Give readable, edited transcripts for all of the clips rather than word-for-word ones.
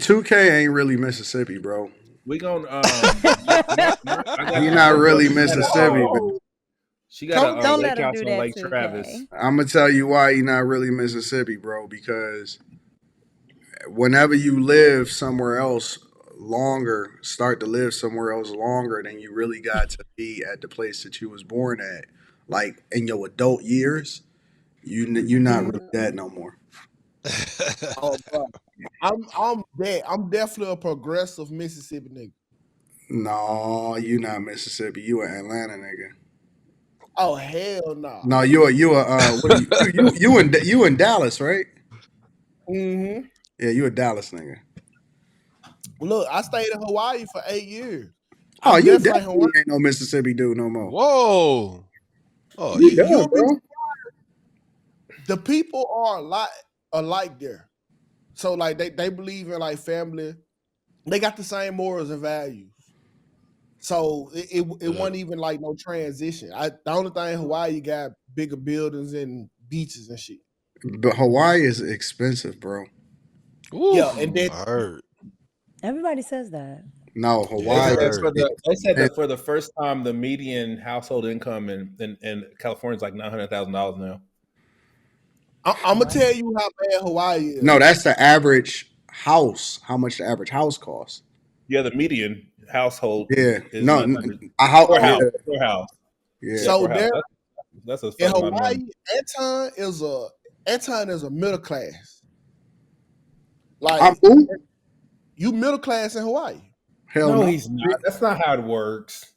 2K ain't really Mississippi, bro. We gonna You're not really Mississippi, man. Whoa. She got a Don't lake let him house do on that, Lake 2K. Travis. I'm gonna tell you why you're not really Mississippi, bro. Because whenever you live somewhere else longer, start to live somewhere else longer than you really got to be at the place that you was born at, like in your adult years, you're not really that no more. Oh, bro. I'm definitely a progressive Mississippi nigga. No, you not Mississippi. You an Atlanta nigga. Oh hell no. No, what are you in Dallas, right? Mm-hmm. Yeah, you a Dallas nigga. Look, I stayed in Hawaii for 8 years. Oh, I'm you definitely definitely ain't no Mississippi dude no more. Whoa. Oh, You you done, You'll be bro. the people are a lot alike there. So like they believe in like family. They got the same morals and values. So it wasn't even like no transition. The only thing Hawaii got bigger buildings and beaches and shit. But Hawaii is expensive, bro. Ooh, Yeah, and then I heard. Everybody says that. No, Yeah, They Hawaii I said is heard. they said that expensive. for the first time, the median household income in California is like $900,000 now. I'm gonna tell you how bad Hawaii is. No, that's the average house. How much the average house costs? Yeah, the median household Yeah, is no, 900 a house. per Yeah, house. Per house. yeah. So Per house. there That's a in fucking lot of Hawaii, money. Anton is a middle class. I'm Like who? you middle class in Hawaii. Hell No, no. he's not. That's not how it works.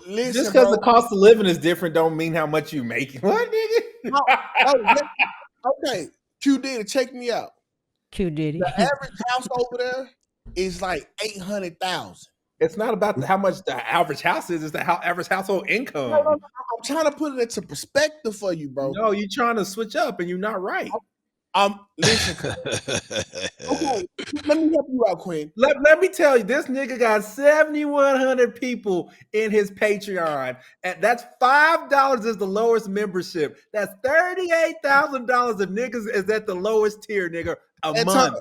Listen, Just because bro. the cost of living is different, don't mean how much you make. What, nigga? Okay, Q did check me out. Q Diddy. The average house over there is like 800,000. It's not about how much the average house is. It's the average household income. No, I'm trying to put it into perspective for you, bro. No, you're trying to switch up, and you're not right. Listen. Okay, let me help you out, Quinn. Let me tell you, this nigga got 7,100 people in his Patreon, and that's $5 is the lowest membership. That's $38,000 of niggas is at the lowest tier, nigga, a month.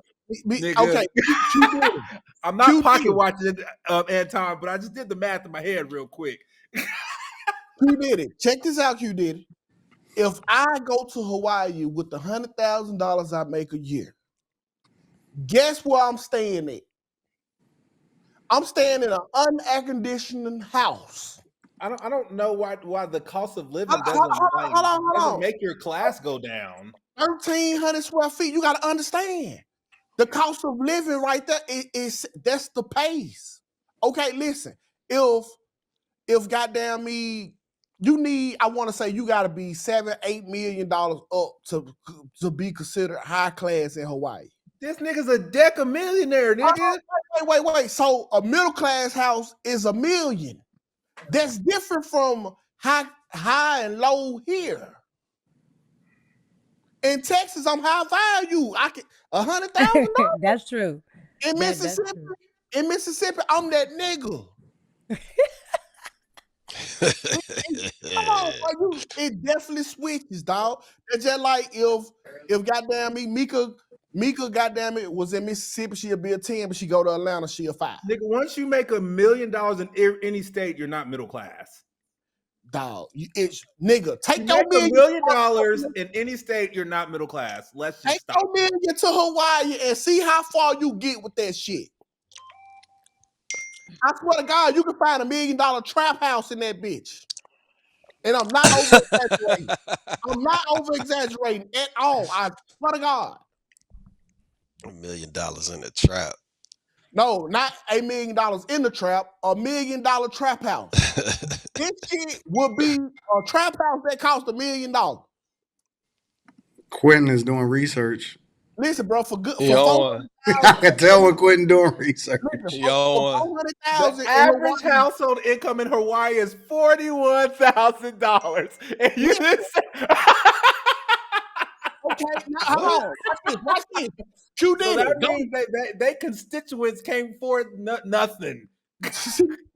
Nigga. Okay, I'm not pocket watching Anton, but I just did the math in my head real quick. Q did it. Check this out, Q did it. If I go to Hawaii with the $100,000 I make a year, guess where I'm staying at? I'm staying in an unair-conditioned house. I don't know why the cost of living doesn't make your class go down. 1,300 square feet. You got to understand the cost of living right there is that's the pace. Okay, listen. If goddamn me, you need, I want to say you got to be $7-8 million up to be considered high class in Hawaii. This nigga's a deca millionaire, nigga. Wait. So a middle class house is $1 million. That's different from high and low here. In Texas, I'm high value. I can $100,000. That's true. In Mississippi, I'm that nigga. Come on, bro. It definitely switches, dog. It's just like if goddamn me, Mika goddamn it was in Mississippi, she'll be a 10, but she go to Atlanta, she a 5. Nigga, once you make $1 million in any state, you're not middle class. Dog, nigga, take you your $1 million in any state, you're not middle class. Let's just take stop. your million to Hawaii and see how far you get with that shit. I swear to God, you can find $1 million trap house in that bitch. And I'm not over-exaggerating. I'm not over-exaggerating at all. I swear to God. $1 million in the trap. No, not $1 million in the trap, $1 million trap house. This shit will be a trap house that costs $1 million. Quinton is doing research. Listen, bro, for good, Yo, I can tell when Quinton doing research. Yo, the average household income in Hawaii is $41,000, and you just okay, now hold on. Watch this. Q did so that it. means they constituents came forth nothing.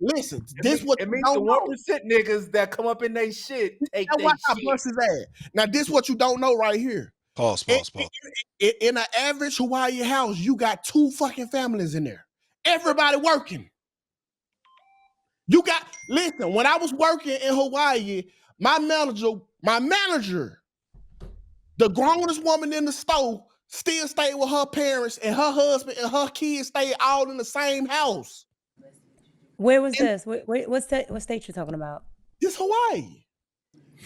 Listen, this what it you means don't the know. 1% niggas that come up in they shit take Now their watch how shit. bust his ass. Now this what you don't know right here. Pause. In an average Hawaii house, you got 2 fucking families in there. Everybody working. Listen, when I was working in Hawaii, my manager, the grownest woman in the store, still stayed with her parents, and her husband and her kids stayed all in the same house. Where was this? What state you talking about? It's Hawaii.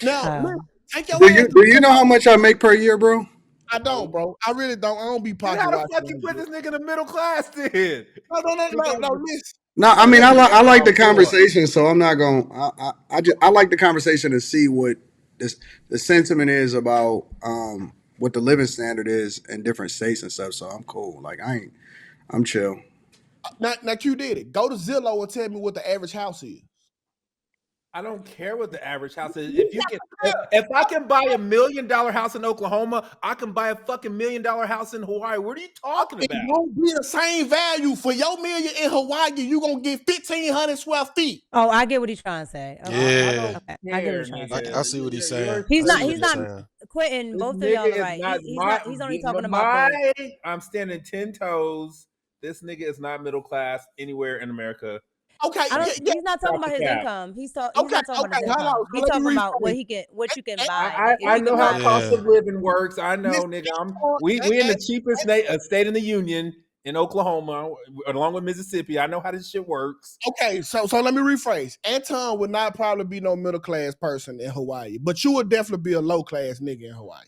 Now, look, take your Do you know how much I make per year, bro? I don't, bro. I really don't. I don't be pocket How the watching. fuck you put this nigga in the middle class then? No, listen. No, I mean I like the conversation, so I'm not going. I like the conversation to see what the sentiment is about what the living standard is in different states and stuff. So I'm cool. Like I'm chill. Now Q did it. Go to Zillow and tell me what the average house is. I don't care what the average house is. If I can buy $1 million house in Oklahoma, I can buy a fucking $1 million house in Hawaii. What are you talking about? It won't be the same value for your million in Hawaii. You gonna get 1,500 square feet. Oh, I get what he's trying to say. Yeah. Okay. I get what he's trying to say. I see what he's saying. He's I see what not saying. Quinton. Both of y'all are right. He's only talking about. I'm standing 10 toes. This nigga is not middle class anywhere in America. Okay, he's not talking about his income. He's not talking about his income. He's talking about what you can buy. I know how cost of living works. I know, nigga. We in the cheapest state in the union in Oklahoma, along with Mississippi. I know how this shit works. Okay, so let me rephrase. Anton would not probably be no middle class person in Hawaii, but you would definitely be a low class nigga in Hawaii.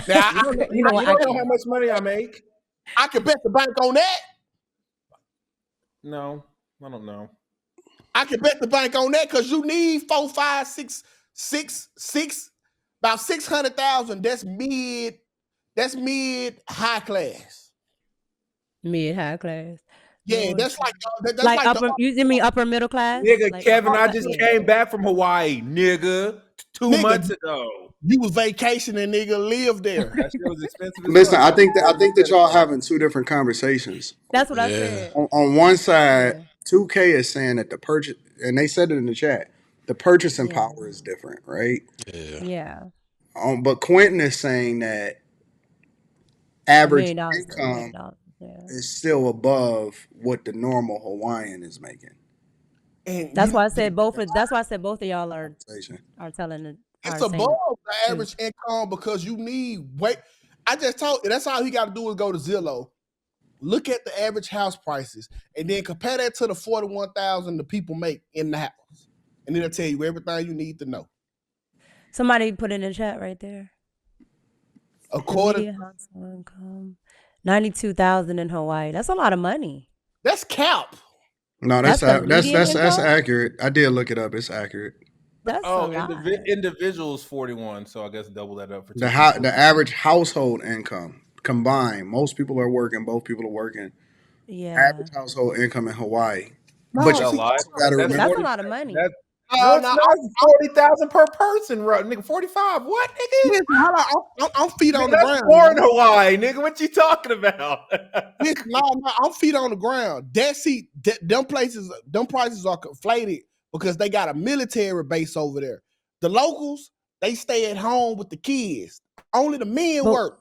Now, you don't know how much money I make. I could bet the bank on that. No, I don't know. I can bet the bank on that because you need 4, 5, 6, about 600,000. That's mid high class. Mid high class. Yeah, that's like upper. You mean upper middle class? Nigga, like, Kevin, I just came back from Hawaii, nigga, 2 months ago. You was vacationing, nigga, lived there. That shit was expensive. Listen, I think that y'all having two different conversations. That's what I said. On one side, 2K is saying that the purchase, and they said it in the chat, the purchasing power is different, right? Yeah. But Quinton is saying that average income is still above what the normal Hawaiian is making. And that's why I said both of y'all are telling it. It's above the average income because you need I just told you that's all he got to do is go to Zillow, look at the average house prices, and then compare that to the 41,000 the people make in the house, and it'll tell you everything you need to know. Somebody put in the chat right there. According household income, 92,000 in Hawaii. That's a lot of money. That's cap. No, that's accurate. I did look it up. It's accurate. That's individuals 41. So I guess double that up for the average household income combined. Most people are working. Both people are working. Yeah. Average household income in Hawaii. No, but that's a lot of money. It's 40,000 per person, nigga. 45. What, nigga? Listen, I'm feet on the ground. More in Hawaii, nigga. What you talking about? Listen, no, I'm feet on the ground. Them prices are conflated because they got a military base over there. The locals, they stay at home with the kids. Only the men work.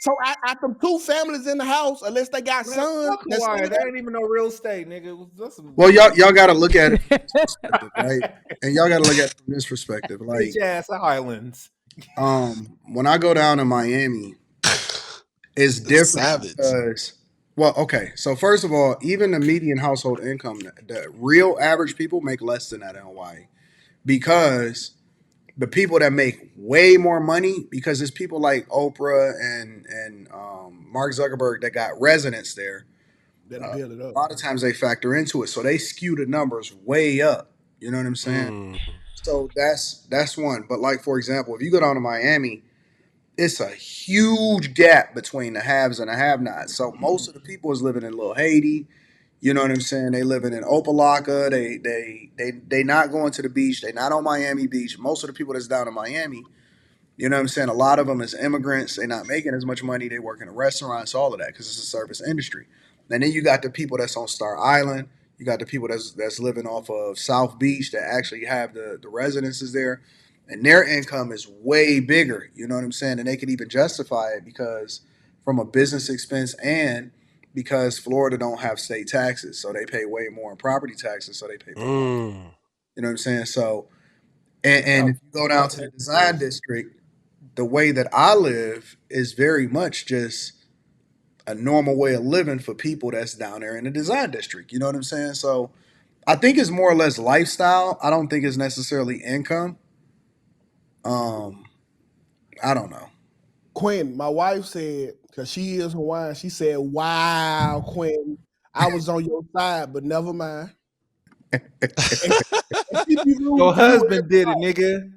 So I them 2 families in the house, unless they got sons. That ain't even no real estate, nigga. Well, y'all got to look at it from this perspective, right? And y'all got to look at it from this perspective. Like, ass islands. When I go down to Miami, it's different because, well, okay. So first of all, even the median household income, the real average people make less than that in Hawaii, because the people that make way more money, because there's people like Oprah and Mark Zuckerberg that got residents there. Build it up. A lot of times they factor into it, so they skew the numbers way up. You know what I'm saying? So that's one. But like, for example, if you go down to Miami, it's a huge gap between the haves and the have-nots. So most of the people is living in Little Haiti. You know what I'm saying? They living in Opalaka. They not going to the beach. They not on Miami Beach. Most of the people that's down in Miami, you know what I'm saying? A lot of them is immigrants. They not making as much money. They work in restaurants, all of that, because it's a service industry. And then you got the people that's on Star Island. You got the people that's living off of South Beach that actually have the residences there. and their income is way bigger. You know what I'm saying? And they could even justify it because from a business expense and because Florida don't have state taxes, so they pay way more in property taxes, so they pay way more. You know what I'm saying? So, and if you go down to the design district, the way that I live is very much just a normal way of living for people that's down there in the design district. You know what I'm saying? So I think it's more or less lifestyle. I don't think it's necessarily income. Um, I don't know. Quinn, my wife said, because she is Hawaiian, she said, "Wow, Quinn, I was on your side, but never mind." And she be Your rude to you husband did it, nigga.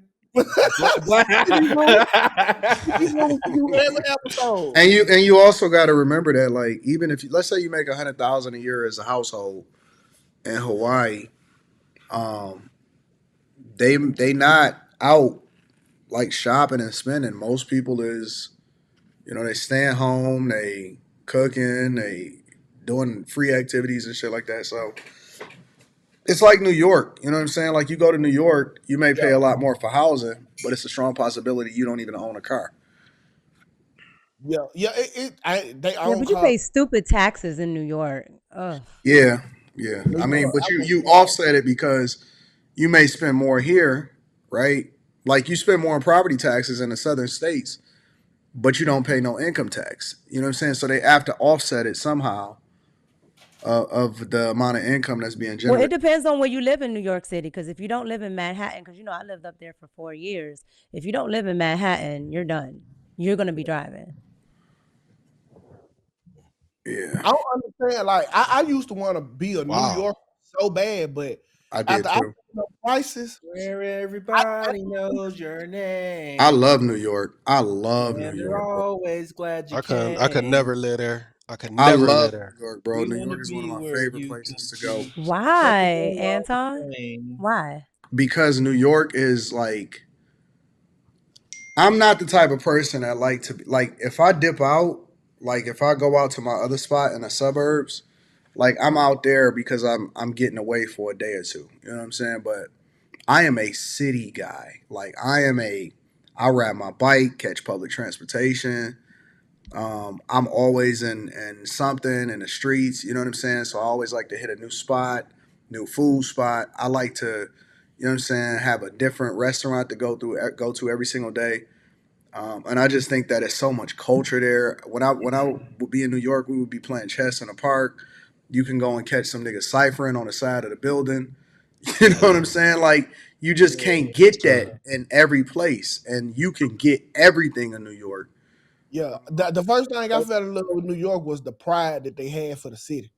she be rude to you every episode. And you also got to remember that, like, even if you, let's say you make 100,000 a year as a household in Hawaii, um, they not out like shopping and spending. Most people is, you know, they staying home, they cooking, they doing free activities and shit like that. So it's like New York. You know what I'm saying? Like you go to New York, you may pay Yeah, a lot more for housing, but it's a strong possibility you don't even own a car. yeah. They Yeah, own but you cars. pay stupid taxes in New York. Ugh. Yeah, yeah. New I mean, York, but I mean, you offset it because you may spend more here, right? Like you spend more on property taxes in the southern states, but you don't pay no income tax. You know what I'm saying? So they have to offset it somehow of the amount of income that's being Well, it generated. depends on where you live in New York City. Because if you don't live in Manhattan, because I lived up there for 4 years. If you don't live in Manhattan, you're done. You're gonna be driving. Yeah, I don't understand. Like I used to want to be a New Wow. Yorker so bad, but I did after I too. put the prices, Where I everybody knows your I name. love New York. I love New And they're York, bro. always glad you I could never came. live there. I could I never love live there. New York, bro. We New want to York is one of be my where favorite you can places to go be. Why, Everywhere all Anton? the same. Why? because New York is like I'm not the type of person that like to be like if I dip out, like if I go out to my other spot in the suburbs, like I'm out there because I'm getting away for a day or two. You know what I'm saying? But I am a city guy. Like I ride my bike, catch public transportation. I'm always in something in the streets. You know what I'm saying? So I always like to hit a new spot, new food spot. I like to, you know what I'm saying, have a different restaurant to go to every single day. And I just think that it's so much culture there. When I would be in New York, we would be playing chess in a park. You can go and catch some niggas ciphering on the side of the building. You know what I'm Yeah, saying? Like you just can't that's get true. that in every place, and you can get everything in New York. yeah. The first thing I fell in love with New York was the pride that they had for the city.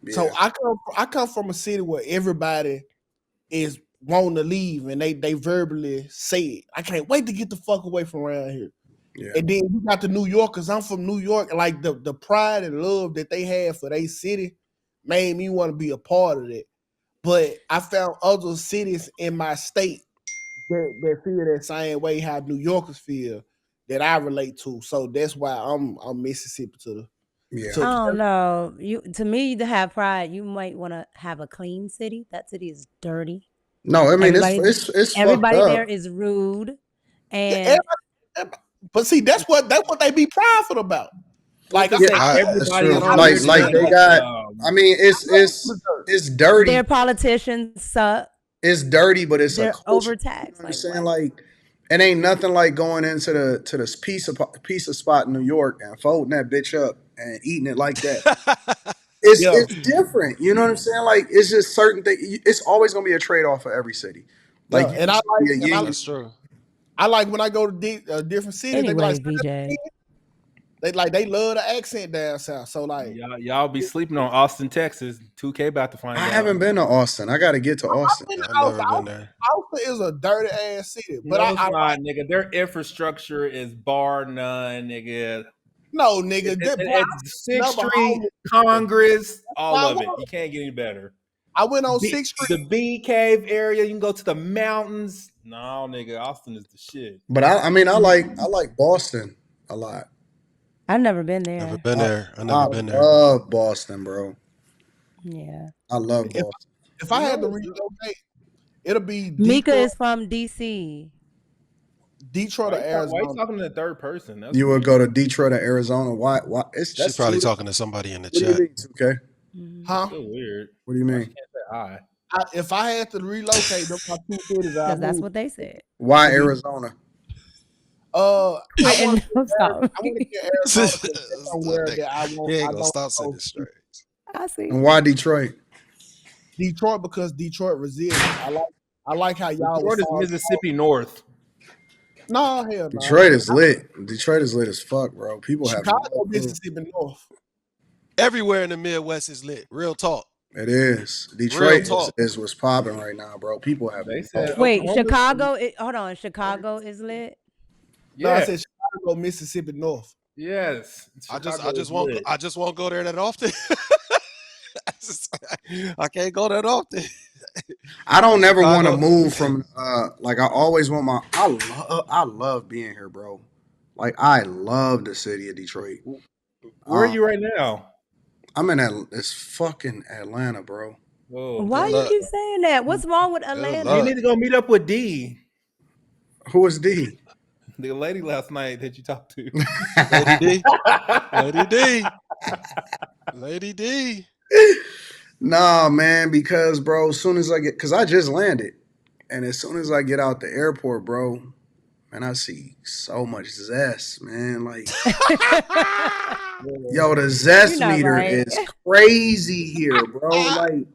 So Yeah, I come from a city where everybody is wanting to leave and they verbally say it. I can't wait to get the fuck away from around here. yeah, And then you got the New Yorkers. I'm from New York. Like the pride and love that they have for their city made me want to be a part of it. But I found other cities in my state that feel that same way how New Yorkers feel that I relate to. So that's why I'm Mississippi to the yeah. I to don't know. To me, to have pride, you might want to have a clean city. That city is dirty. No, I mean Everybody, it's fucked everybody there up. is rude, yeah, and but see that's what they be prideful about. Well, Like to I, Yeah, say I, that's everybody true. on I there live Like in they dirty. the got. I mean, dirt. it's their dirty. politicians suck. It's dirty, but it's a They're culture. You know overtaxed. what I'm Like saying? what? Like it ain't nothing like going into the to this piece of spot in New York and folding that bitch up and eating it like that. Yeah, It's different. You know what I'm saying? Like it's just certain things. It's always gonna be a trade off for every city. Like yeah. you And can I go like be a and yin. That's true. I like when I go to different cities. They be like, Anyways, BJ. they love the accent down south. So like, Y'all be sleeping on Austin, Texas. 2K about to I find out. haven't been to Austin. I got to get to Austin. in the I house, never been there. Austin is a dirty ass city. But No, it's I not, nigga. Their infrastructure is bar none, nigga. no nigga. Boy, I It's Sixth never Street, home. Congress, all I of it. went, You can't get any better. I went on Sixth Street. The Bee Cave area, you can go to the mountains. No, nigga, Austin is the shit. But I mean, I like Boston a lot. I've never been Never there. been I, there. I I never been there. love Boston, bro. Yeah. I love If Boston. if I You had to know, relocate, it'll be Mika deeper. is from DC. Detroit or Why you Arizona? talking in the third person? That's You would weird. go to Detroit or Arizona. Why? She's That's probably two. talking to somebody in the What do you chat. mean, 2K? Huh? So weird. What do you Why mean? she can't say hi? If I had to relocate, them my two cities I Because that's moved. what they said. Why Arizona? I want Quinton, stop. I want to get Arizona because that's somewhere that I He ain't I gonna don't stop sending go. straight. I see. And why Detroit? Detroit because Detroit resilient. I like how y'all Detroit was is Mississippi North. No, hell no. Detroit is lit. Detroit is lit as fuck, bro. People have Chicago, no clue. Mississippi North. Everywhere in the Midwest is lit. Real talk. It is. Real Detroit talk. is what's popping right now, bro. People have They no. said Wait, Oklahoma- Chicago. Hold on. Chicago is lit. No, I Yeah. said Chicago, Mississippi North. Yes. I Chicago just is won't lit. I just won't go there that often. I can't go that often. I don't never want to Chicago. move from like I always want my I love being here, bro. Like I love the city of Detroit. Where are you right now? I'm in it's fucking Atlanta, bro. Whoa. Why Good you luck. keep saying that? What's wrong with Good Atlanta? You luck. need to go meet up with D, Who is D? the lady last night that you talked to. Lady D. Lady D. Lady D. Nah, man, because bro, as soon as cause I just landed. And as soon as I get out the airport, bro, man, I see so much zest, man. Like, yo, the You're zest not meter right. is crazy here, bro. Like,